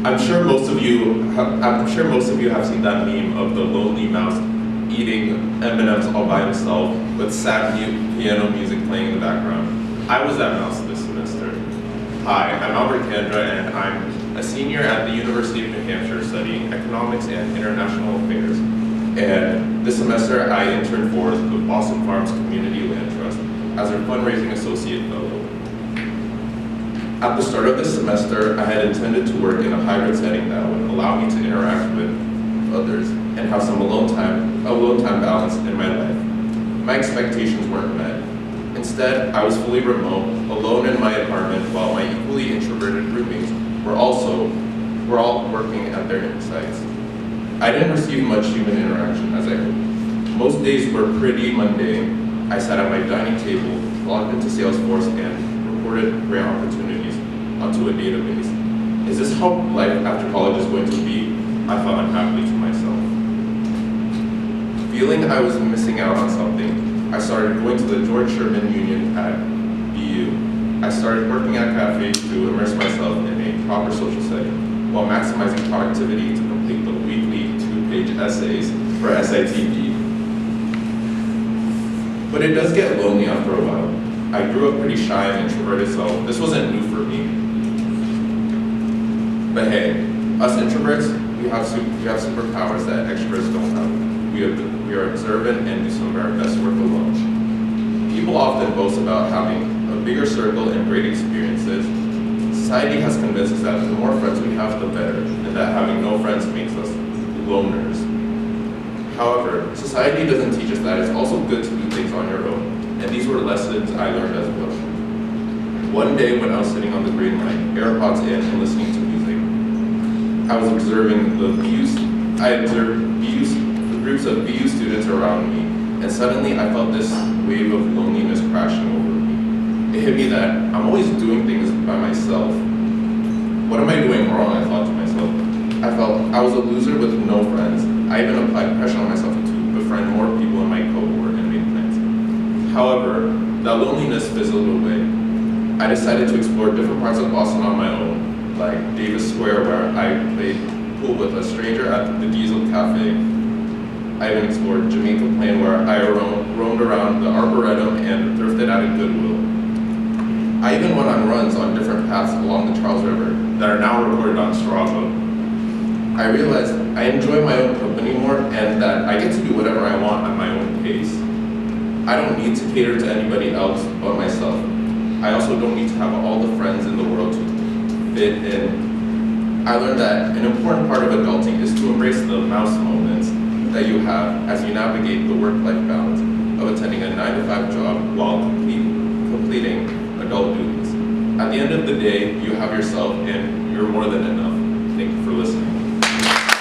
I'm sure most of you have seen that meme of the lonely mouse eating M&Ms all by himself with sad piano music playing in the background. I was that mouse this semester. Hi, I'm Albert Candra, and I'm a senior at the University of New Hampshire studying economics and international affairs. And this semester, I interned for the Boston Farms Community Land Trust as their fundraising associate fellow. At the start of this semester, I had intended to work in a hybrid setting that would allow me to interact with others and have some alone time balance in my life. My expectations weren't met. Instead, I was fully remote, alone in my apartment, while my equally introverted roommates were all working at their sites. I didn't receive much human interaction as I hoped. Most days were pretty mundane. I sat at my dining table, logged into Salesforce, and reported grant opportunities onto a database. Is this how life after college is going to be? I thought unhappily to myself. Feeling I was missing out on something, I started going to the George Sherman Union at BU. I started working at cafes to immerse myself in a proper social setting, while maximizing productivity to complete the weekly 2-page essays for SITP. But it does get lonely after a while. I grew up pretty shy and introverted, so this wasn't new for me. But hey, us introverts, we have superpowers that extroverts don't have. We are observant and do some of our best work alone. People often boast about having a bigger circle and great experiences. Society has convinced us that the more friends we have, the better, and that having no friends makes us loners. However, society doesn't teach us that it's also good to do things on your own, and these were lessons I learned as well. One day when I was sitting on the green light, AirPods in and listening to music, I was observing groups of BU students around me, and suddenly I felt this wave of loneliness crashing over me. It hit me that I'm always doing things by myself. What am I doing wrong? I thought to myself. I felt I was a loser with no friends. I even applied pressure on myself to befriend more people in my cohort and make friends. However, that loneliness fizzled away. I decided to explore different parts of Boston on my own, like Davis Square, where I played pool with a stranger at the Diesel Cafe. I even explored Jamaica Plain, where I roamed around the Arboretum and thrifted at a Goodwill. I even went on runs on different paths along the Charles River that are now recorded on Strava. I realized I enjoy my own company more and that I get to do whatever I want at my own pace. I don't need to cater to anybody else but myself. I also don't need to have all the friends in the world to fit in. I learned that an important part of adulting is to embrace the mouse moments that you have as you navigate the work-life balance of attending a 9-to-5 job while completing adult duties. At the end of the day, you have yourself and you're more than enough. Thank you for listening.